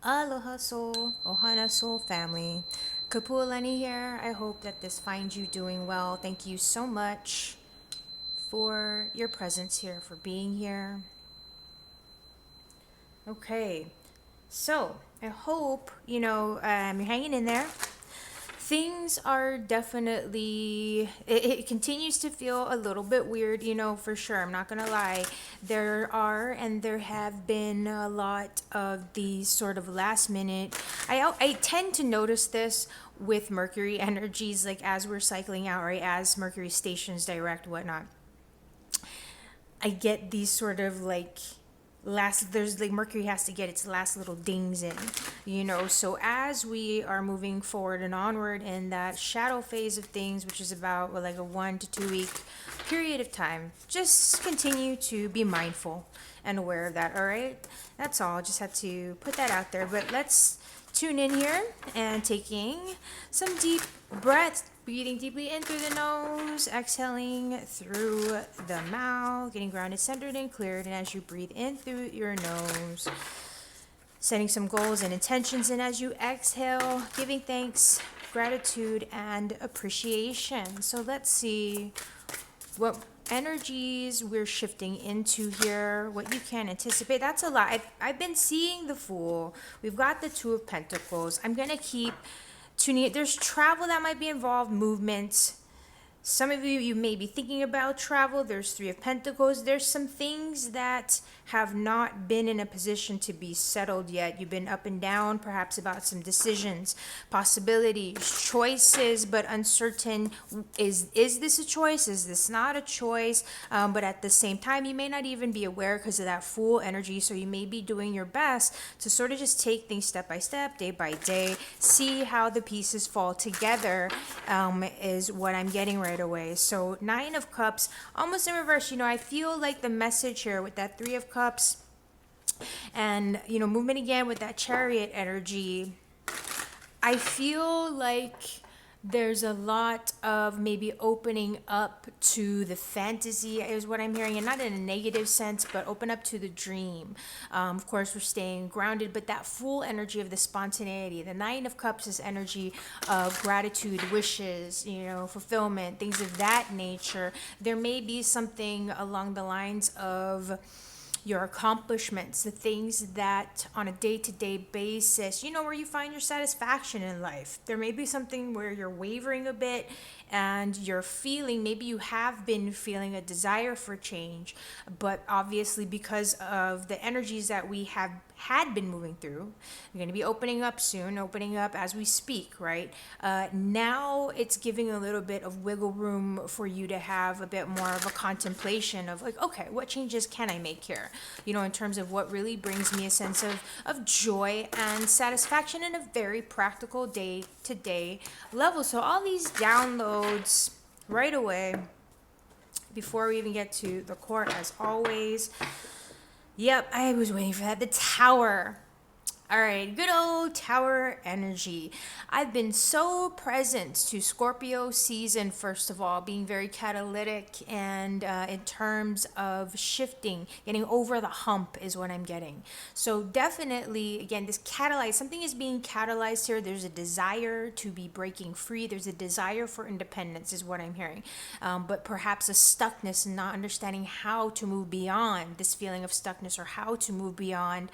Aloha Soul, Ohana Soul family. Kapualani here. I hope that this finds you doing well. Thank you so much for your presence here, for being here. Okay, so I hope you're hanging in there. Things are definitely, it continues to feel a little bit weird, for sure. I'm not gonna lie. There are and there have been a lot of these sort of last minute. I tend to notice this with Mercury energies, like as we're cycling out, right? As Mercury stations direct, whatnot. I get these sort of like there's like Mercury has to get its last little dings in, so as we are moving forward and onward in that shadow phase of things, which is about like a 1 to 2 week period of time, just continue to be mindful and aware of that. All right, that's all. Just had to put that out there, but let's tune in here and taking some deep breaths, breathing deeply in through the nose, exhaling through the mouth, getting grounded, centered, and cleared. And as you breathe in through your nose, setting some goals and intentions. And as you exhale, giving thanks, gratitude, and appreciation. So let's see what energies we're shifting into here, what you can anticipate. That's a lot. I've been seeing the Fool. We've got the Two of Pentacles. I'm going to keep tuning it. There's travel that might be involved, movement. Some of you may be thinking about travel. There's Three of Pentacles. There's some things that have not been in a position to be settled yet. You've been up and down, perhaps about some decisions, possibilities, choices, but uncertain. Is this a choice? Is this not a choice? But at the same time, you may not even be aware because of that Fool energy. So you may be doing your best to sort of just take things step by step, day by day, see how the pieces fall together, is what I'm getting right away. So Nine of Cups, almost in reverse. I feel like the message here with that Three of Cups and, movement again with that Chariot energy. I feel like there's a lot of maybe opening up to the fantasy is what I'm hearing, and not in a negative sense, but open up to the dream. Of course, we're staying grounded, but that full energy of the spontaneity. The Nine of Cups is energy of gratitude, wishes, fulfillment, things of that nature. There may be something along the lines of your accomplishments, the things that on a day-to-day basis, where you find your satisfaction in life. There may be something where you're wavering a bit and you're feeling, maybe you have been feeling a desire for change, but obviously because of the energies that we have had been moving through, you're going to be opening up soon, opening up as we speak, right? Now it's giving a little bit of wiggle room for you to have a bit more of a contemplation of like, okay, what changes can I make here? In terms of what really brings me a sense of joy and satisfaction in a very practical day to day level. So all these downloads right away before we even get to the core, as always. Yep, I was waiting for that. The Tower. All right, good old Tower energy. I've been so present to Scorpio season, first of all, being very catalytic and in terms of shifting, getting over the hump is what I'm getting. So definitely, again, this catalyze, something is being catalyzed here. There's a desire to be breaking free. There's a desire for independence is what I'm hearing. But perhaps a stuckness and not understanding how to move beyond this feeling of stuckness or how to move beyond,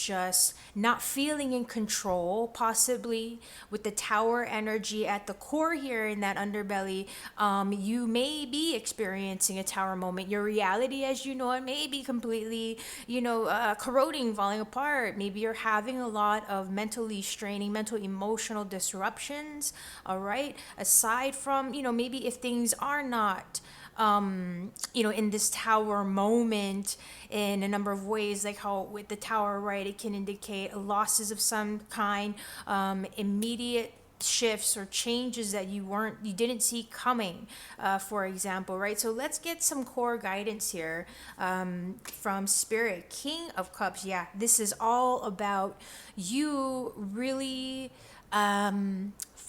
just not feeling in control, possibly with the Tower energy at the core here in that underbelly. You may be experiencing a Tower moment. Your reality as you know it may be completely, corroding, falling apart. Maybe you're having a lot of mentally straining, mental emotional disruptions, all right? Aside from, maybe if things are not in this Tower moment in a number of ways, like how with the Tower, right, it can indicate losses of some kind, immediate shifts or changes that you didn't see coming, for example, right? So let's get some core guidance here from Spirit. King of Cups, yeah, this is all about you really.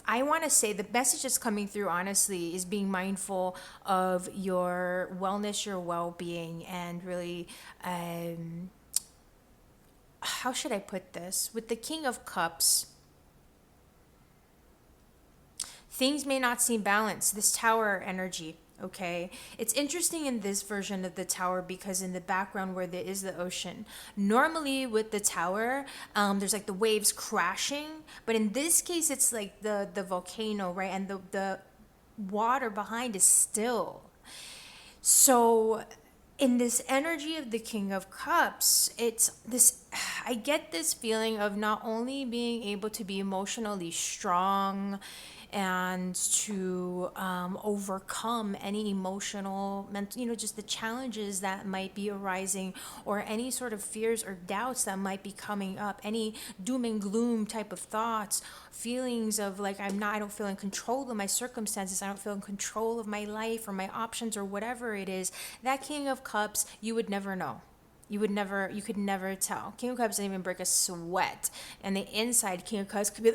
I want to say the message that's coming through, honestly, is being mindful of your wellness, your well being, and really how should I put this? With the King of Cups, things may not seem balanced. This tower energy, okay? It's interesting in this version of the tower because in the background where there is the ocean, normally with the tower, there's like the waves crashing, but in this case, it's like the volcano, right? And the water behind is still. So in this energy of the King of Cups, it's this, I get this feeling of not only being able to be emotionally strong and to overcome any emotional, mental, just the challenges that might be arising, or any sort of fears or doubts that might be coming up, any doom and gloom type of thoughts, feelings of like I don't feel in control of my circumstances, I don't feel in control of my life or my options or whatever it is. That King of Cups, you would never know. You could never tell. King of Cups doesn't even break a sweat. And the inside King of Cups could be,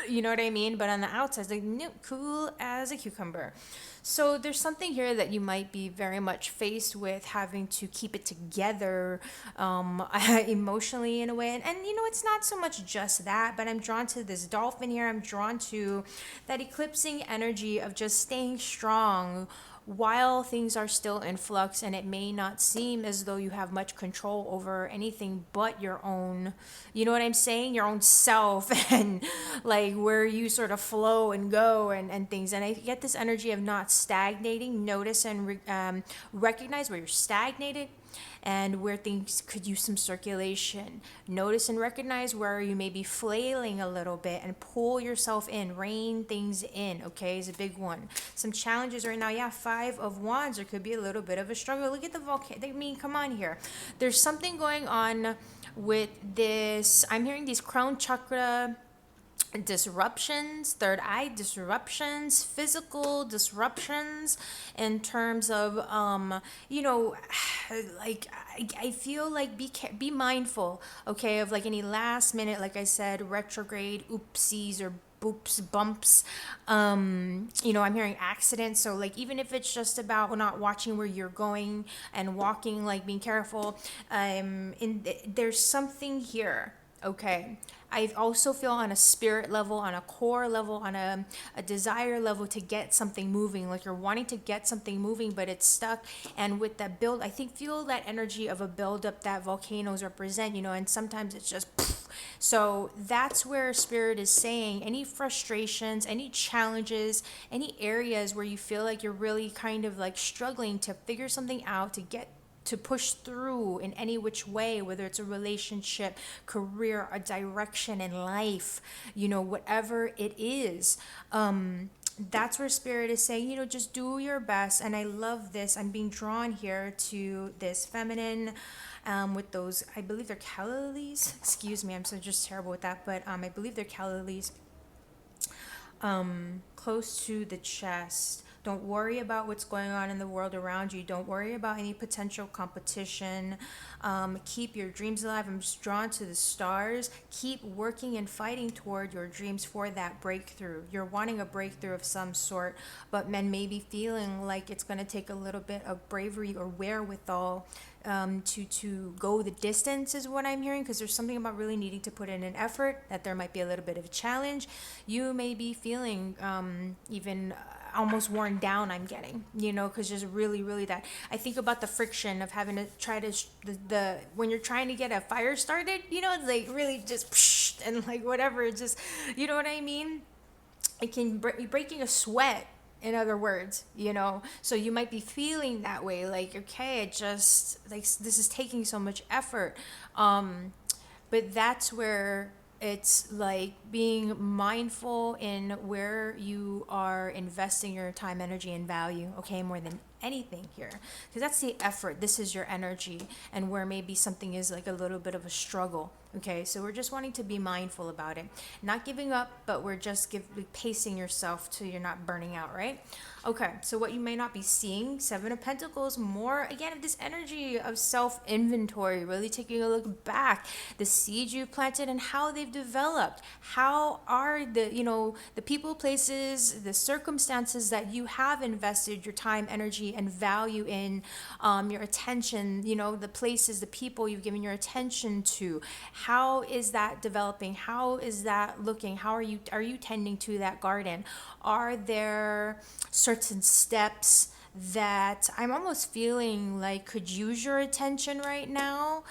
you know what I mean? But on the outside, it's like, nope, cool as a cucumber. So there's something here that you might be very much faced with having to keep it together emotionally in a way. And it's not so much just that, but I'm drawn to this dolphin here. I'm drawn to that eclipsing energy of just staying strong while things are still in flux, and it may not seem as though you have much control over anything but your own, you know what I'm saying, your own self, and like where you sort of flow and go, and things. And I get this energy of not stagnating. Notice and recognize where you're stagnated and where things could use some circulation. Notice and recognize where you may be flailing a little bit and pull yourself in, rein things in, okay, is a big one. Some challenges right now, yeah, 5 of Wands, there could be a little bit of a struggle. Look at the volcano, I mean, come on here. There's something going on with this, I'm hearing these crown chakra disruptions, third eye disruptions, physical disruptions in terms of like I feel like be mindful, okay, of like any last minute, like I said, retrograde oopsies or boops, bumps. I'm hearing accidents. So like even if it's just about not watching where you're going and walking, like being careful, there's something here. Okay. I also feel on a spirit level, on a core level, on a desire level to get something moving. Like you're wanting to get something moving, but it's stuck. And with that build, I think feel that energy of a buildup that volcanoes represent, and sometimes it's just poof. So that's where spirit is saying any frustrations, any challenges, any areas where you feel like you're really kind of like struggling to figure something out, to push through in any which way, whether it's a relationship, career, a direction in life, whatever it is. That's where spirit is saying, just do your best. And I love this. I'm being drawn here to this feminine with those, I believe they're calla lilies. Excuse me, I'm so just terrible with that. But I believe they're calla lilies. Close to the chest. Don't worry about what's going on in the world around you. Don't worry about any potential competition. Keep your dreams alive. I'm just drawn to the stars. Keep working and fighting toward your dreams for that breakthrough. You're wanting a breakthrough of some sort, but men may be feeling like it's going to take a little bit of bravery or wherewithal to go the distance is what I'm hearing, because there's something about really needing to put in an effort, that there might be a little bit of a challenge. You may be feeling even almost worn down, I'm getting, because there's really that. I think about the friction of having to try to, the when you're trying to get a fire started, it's like really just, psh, and like whatever, just, you know what I mean? It can be breaking a sweat, in other words, so you might be feeling that way, like, okay, it just, like, this is taking so much effort. But that's where it's like being mindful in where you are investing your time, energy, and value, okay, more than anything here, because that's the effort. This is your energy, and where maybe something is like a little bit of a struggle. Okay, so we're just wanting to be mindful about it, not giving up, but we're just pacing yourself till you're not burning out, right? Okay, so what you may not be seeing, 7 of Pentacles, more again of this energy of self-inventory, really taking a look back, the seeds you planted and how they've developed. How are the people, places, the circumstances that you have invested your time, energy, putting and value in your attention, the places, the people you've given your attention to. How is that developing? How is that looking? How are you tending to that garden? Are there certain steps that I'm almost feeling like could use your attention right now?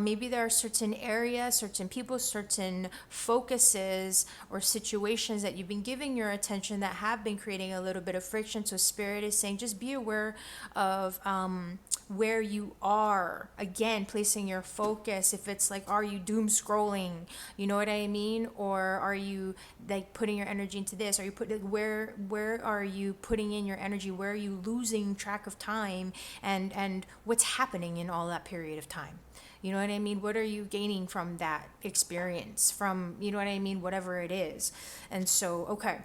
Maybe there are certain areas, certain people, certain focuses or situations that you've been giving your attention that have been creating a little bit of friction. So Spirit is saying just be aware of where you are. Again, placing your focus. If it's like, are you doom scrolling? You know what I mean? Or are you like putting your energy into this? Are you where are you putting in your energy? Where are you losing track of time? And what's happening in all that period of time? You know what I mean? What are you gaining from that experience? From, you know what I mean? Whatever it is. And so, okay.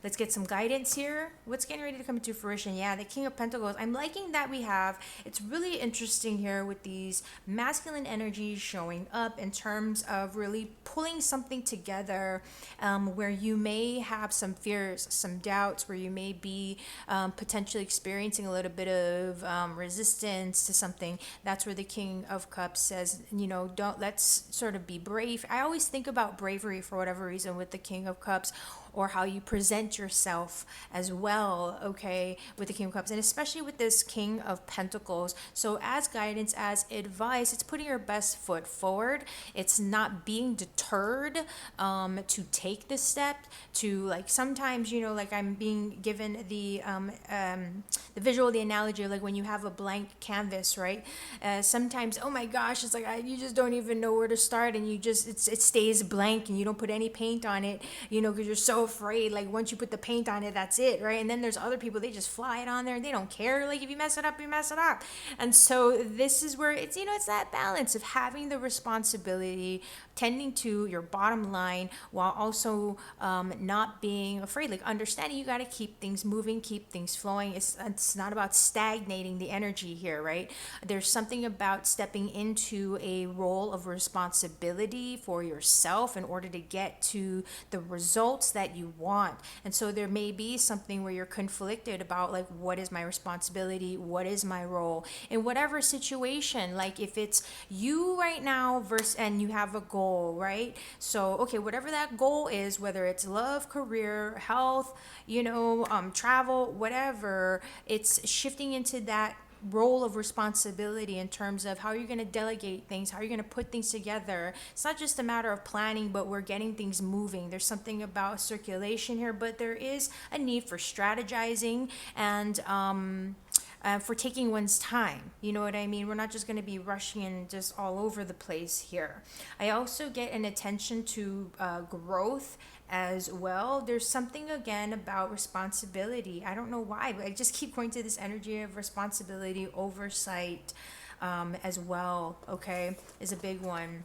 Let's get some guidance here. What's getting ready to come into fruition? Yeah, the King of Pentacles. I'm liking that we have, it's really interesting here with these masculine energies showing up in terms of really pulling something together, where you may have some fears, some doubts, where you may be potentially experiencing a little bit of resistance to something. That's where the King of Cups says, let's sort of be brave. I always think about bravery for whatever reason with the King of Cups, or how you present yourself as well, okay, with the King of Cups, and especially with this King of Pentacles. So as guidance, as advice, it's putting your best foot forward. It's not being deterred to take this step, to like sometimes, like I'm being given the visual, the analogy of like when you have a blank canvas, right? Sometimes, oh my gosh, it's like you just don't even know where to start, and it stays blank, and you don't put any paint on it, because you're so afraid, like once you put the paint on it, that's it, right? And then there's other people, they just fly it on there and they don't care, like if you mess it up, you mess it up. And so this is where it's it's that balance of having the responsibility, tending to your bottom line, while also not being afraid, like understanding you got to keep things moving, keep things flowing. It's not about stagnating the energy here, right? There's something about stepping into a role of responsibility for yourself in order to get to the results that you want. And so there may be something where you're conflicted about like, what is my responsibility? What is my role in whatever situation? Like if it's you right now versus, and you have a goal, right? So, okay, whatever that goal is, whether it's love, career, health, travel, whatever, it's shifting into that role of responsibility in terms of how you're going to delegate things, how you're going to put things together. It's not just a matter of planning, but we're getting things moving. There's something about circulation here, but there is a need for strategizing and for taking one's time. You know what I mean? We're not just going to be rushing and just all over the place here. I also get an attention to growth as well. There's something again about responsibility. I don't know why, but I just keep going to this energy of responsibility, oversight as well, okay, is a big one.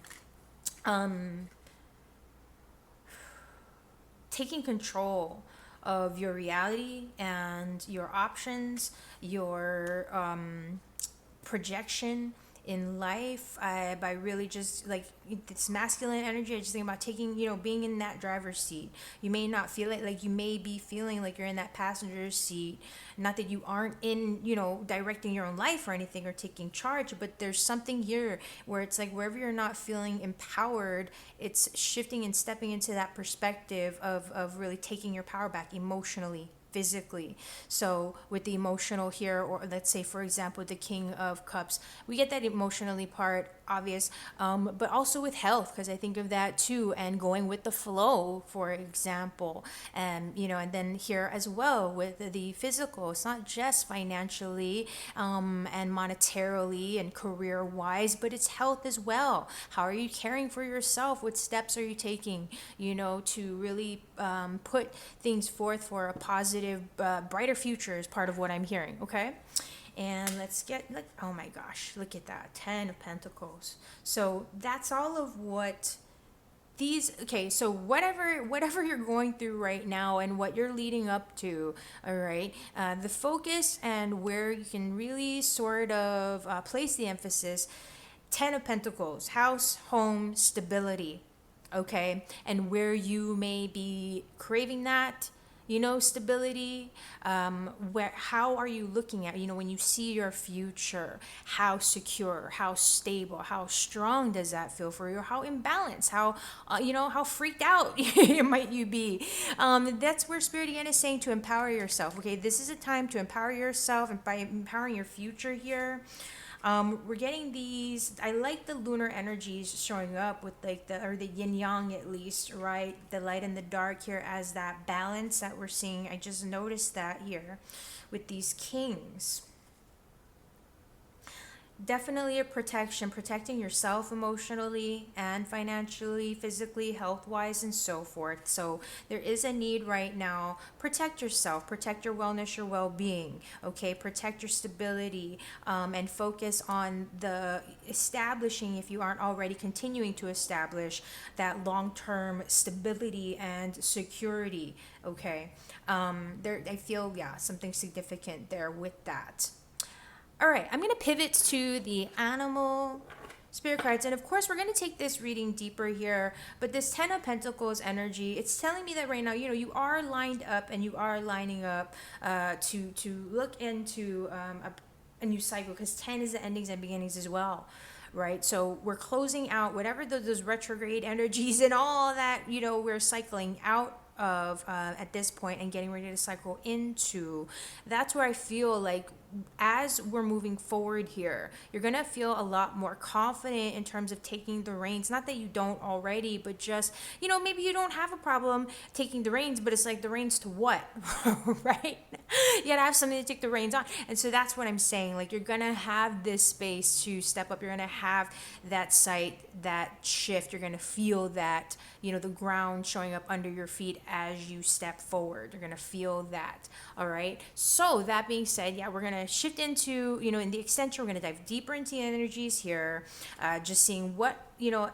Taking control of your reality and your options, your projection in life, by really just like this masculine energy. I just think about taking, being in that driver's seat. You may not feel it, like you may be feeling like you're in that passenger seat. Not that you aren't in, directing your own life or anything or taking charge, but there's something here where it's like wherever you're not feeling empowered, it's shifting and stepping into that perspective of really taking your power back emotionally, physically. So with the emotional here, or let's say for example the King of Cups, we get that emotionally part obvious, but also with health, because I think of that too, and going with the flow, for example, and and then here as well with the physical. It's not just financially and monetarily and career wise, but it's health as well. How are you caring for yourself? What steps are you taking to really put things forth for a positive, brighter future is part of what I'm hearing. Okay. And let's get, like, oh my gosh, look at that, 10 of Pentacles. So that's all of what okay, so whatever you're going through right now and what you're leading up to, all right, the focus and where you can really sort of place the emphasis, 10 of Pentacles, house, home, stability, okay, and where you may be craving that, stability. Where how are you looking at, when you see your future, how secure, how stable, how strong does that feel for you? How imbalanced, how freaked out might you be? That's where Spirit again is saying to empower yourself. Okay, this is a time to empower yourself, and by empowering your future here, we're getting these. I like the lunar energies showing up with like the yin yang, at least, right? The light and the dark here as that balance that we're seeing. I just noticed that here with these kings. Definitely a protection, protecting yourself emotionally and financially, physically, health wise, and so forth. So there is a need right now. Protect yourself, protect your wellness, your well being, okay? Protect your stability, and focus on the establishing, if you aren't already continuing to establish, that long term stability and security, okay? There, I feel, yeah, something significant there with that. All right, I'm going to pivot to the animal spirit cards. And of course, we're going to take this reading deeper here. But this Ten of Pentacles energy, it's telling me that right now, you are lined up and you are lining up to look into a new cycle, because 10 is the endings and beginnings as well. Right, so we're closing out whatever those retrograde energies and all that we're cycling out of at this point and getting ready to cycle into. That's where I feel like as we're moving forward here, you're going to feel a lot more confident in terms of taking the reins. Not that you don't already, but just, maybe you don't have a problem taking the reins, but it's like, the reins to what? Right? You got to have something to take the reins on. And so that's what I'm saying. Like, you're going to have this space to step up. You're going to have that sight, that shift. You're going to feel that, the ground showing up under your feet as you step forward. You're going to feel that. All right. So that being said, yeah, we're going to shift into, in the extension, we're going to dive deeper into the energies here, just seeing what,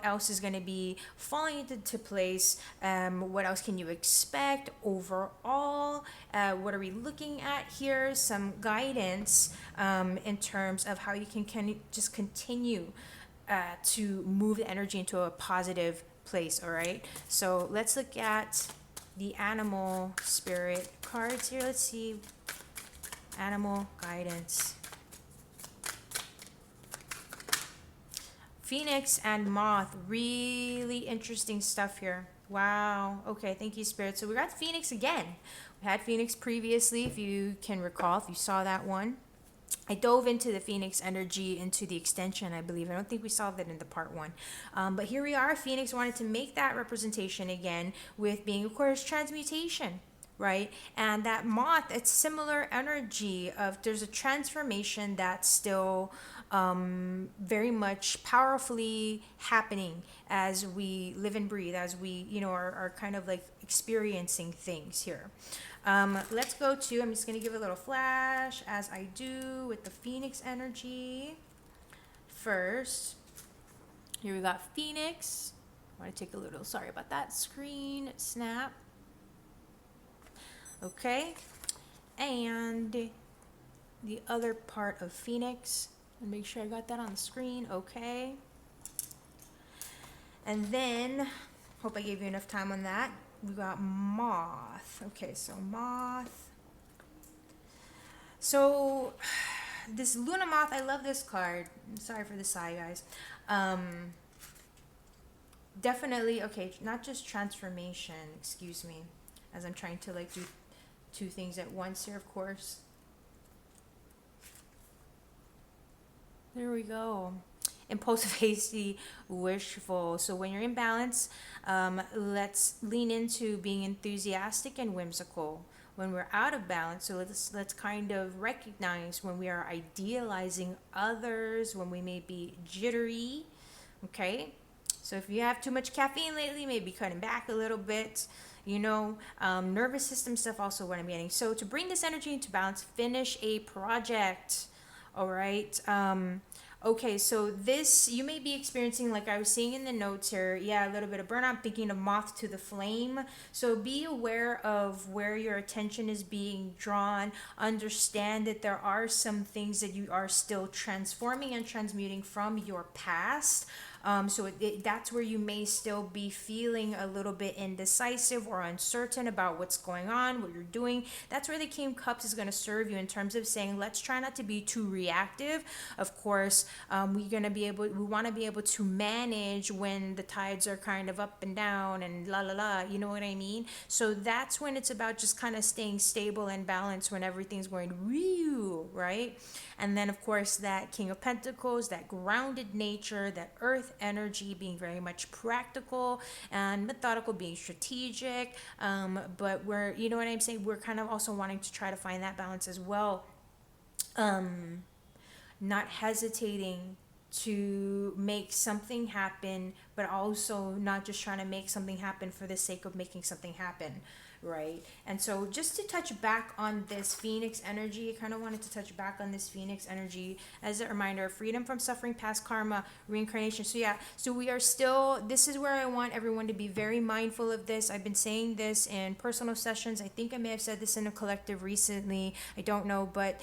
else is going to be falling into place. What else can you expect overall? What are we looking at here? Some guidance in terms of how you can just continue to move the energy into a positive place. All right. So let's look at the animal spirit cards here. Let's see. Animal guidance. Phoenix and moth. Really interesting stuff here. Wow. Okay, thank you, Spirit. So we got Phoenix again. We had Phoenix previously, if you can recall, if you saw that one. I dove into the Phoenix energy into the extension, I believe. I don't think we saw that in the part one. But here we are. Phoenix wanted to make that representation again with being, of course, transmutation. Right? And that moth, it's similar energy of there's a transformation that's still very much powerfully happening as we live and breathe, as we, are kind of like experiencing things here. Let's go to, I'm just going to give a little flash as I do with the Phoenix energy. First, here we got Phoenix. I want to take a little, sorry about that, screen snap. Okay, and the other part of Phoenix, and make sure I got that on the screen. Okay, and then hope I gave you enough time on that. We got moth. Okay, so moth. So this Luna moth, I love this card. Sorry for the sigh, guys. Definitely, okay, not just transformation, excuse me, as I'm trying to like do two things at once here, of course. There we go. Impulsive, hasty, wishful. So when you're in balance, let's lean into being enthusiastic and whimsical. When we're out of balance, so let's kind of recognize when we are idealizing others, when we may be jittery. Okay. So if you have too much caffeine lately, maybe cutting back a little bit. Nervous system stuff also what I'm getting. So to bring this energy into balance, finish a project. All right. Okay, so this, you may be experiencing, like I was seeing in the notes here, a little bit of burnout, thinking of moth to the flame. So be aware of where your attention is being drawn. Understand that there are some things that you are still transforming and transmuting from your past. That's where you may still be feeling a little bit indecisive or uncertain about what's going on, what you're doing. That's where the King of Cups is going to serve you in terms of saying, let's try not to be too reactive. Of course, we want to be able to manage when the tides are kind of up and down and la la la, you know what I mean? So that's when it's about just kind of staying stable and balanced when everything's going real, right? And then, of course, that King of Pentacles, that grounded nature, that earth energy being very much practical and methodical, being strategic. But you know what I'm saying? We're kind of also wanting to try to find that balance as well. Not hesitating to make something happen, but also not just trying to make something happen for the sake of making something happen, right? And so just to touch back on this Phoenix energy, I kind of wanted to touch back on this Phoenix energy as a reminder: freedom from suffering, past karma, reincarnation. So yeah, so we are still, this is where I want everyone to be very mindful of this. I've been saying this in personal sessions. I think I may have said this in a collective recently. I don't know, but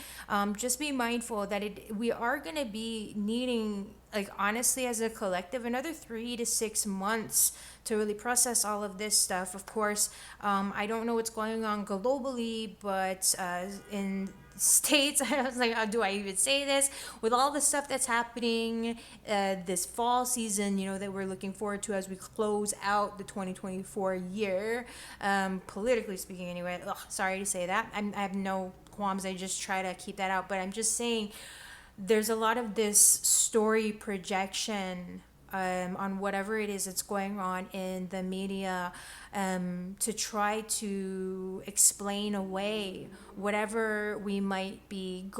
just be mindful that we are going to be needing, like, honestly, as a collective, another 3 to 6 months to really process all of this stuff. Of course, I don't know what's going on globally, but in states, I was like, do I even say this, with all the stuff that's happening this fall season, that we're looking forward to as we close out the 2024 year, politically speaking anyway. Ugh, sorry to say that. I have no qualms. I just try to keep that out, but I'm just saying there's a lot of this story projection on whatever it is that's going on in the media, to try to explain away whatever we might be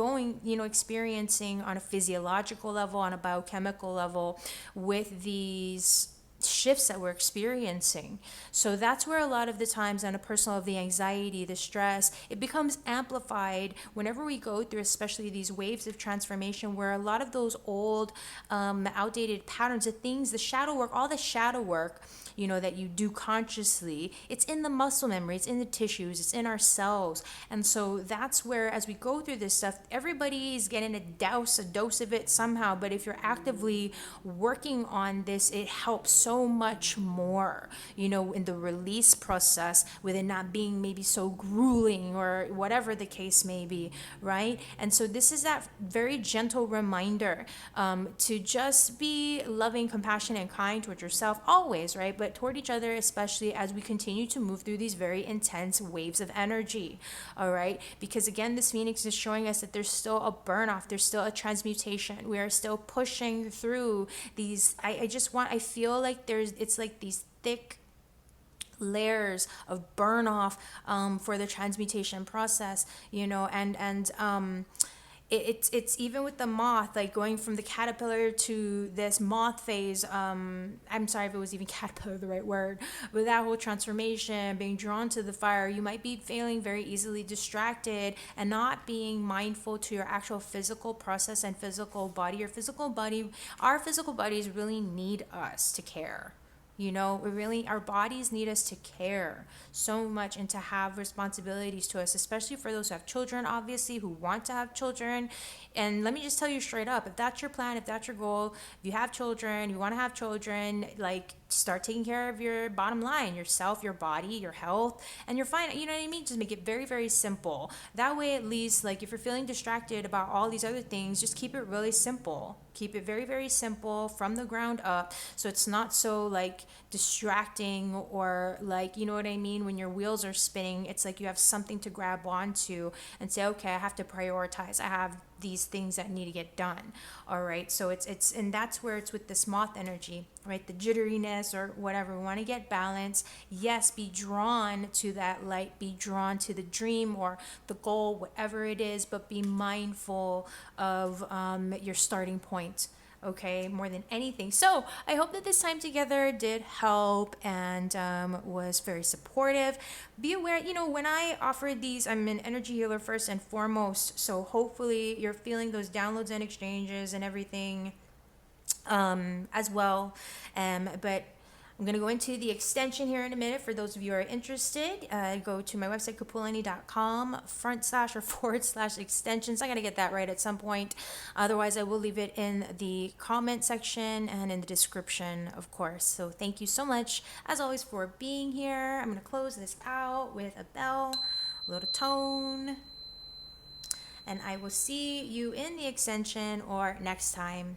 experiencing on a physiological level, on a biochemical level, with these shifts that we're experiencing. So that's where a lot of the times on a personal of the anxiety, the stress, it becomes amplified whenever we go through, especially these waves of transformation, where a lot of those old outdated patterns, the things, the shadow work, all the shadow work, that you do consciously, it's in the muscle memory, it's in the tissues, it's in our cells. And so that's where, as we go through this stuff, everybody's getting a dose of it somehow. But if you're actively working on this, it helps so much more, in the release process, with it not being maybe so grueling or whatever the case may be, right? And so this is that very gentle reminder to just be loving, compassionate, and kind towards yourself always, right? But toward each other, especially as we continue to move through these very intense waves of energy, all right? Because again, this Phoenix is showing us that there's still a burn off, there's still a transmutation. We are still pushing through these. I feel like it's like these thick layers of burn off for the transmutation process, it's even with the moth, like going from the caterpillar to this moth phase. I'm sorry if it was even caterpillar the right word, but that whole transformation, being drawn to the fire, you might be feeling very easily distracted and not being mindful to your actual physical process and physical body. Our physical bodies really need us to care. Our bodies need us to care so much and to have responsibilities to us, especially for those who have children, obviously, who want to have children. And let me just tell you straight up, if that's your plan, if that's your goal, if you have children, you want to have children, like, start taking care of your bottom line, yourself, your body, your health, and you're fine. You know what I mean? Just make it very, very simple. That way, at least, like, if you're feeling distracted about all these other things, just keep it really simple. Keep it very, very simple from the ground up, so it's not so, like, distracting, or, like, you know what I mean, when your wheels are spinning, it's like you have something to grab onto and say, okay, I have to prioritize. I have these things that need to get done. All right. So it's and that's where it's with this moth energy, right? The jitteriness or whatever. We want to get balance. Yes, be drawn to that light, be drawn to the dream or the goal, whatever it is, but be mindful of your starting point. Okay, more than anything. So I hope that this time together did help and was very supportive. Be aware, when I offered these, I'm an energy healer first and foremost. So hopefully you're feeling those downloads and exchanges and everything as well. But I'm going to go into the extension here in a minute. For those of you who are interested, go to my website, kapualani.com / or / extensions. I got to get that right at some point. Otherwise, I will leave it in the comment section and in the description, of course. So thank you so much, as always, for being here. I'm going to close this out with a bell, a little tone. And I will see you in the extension or next time.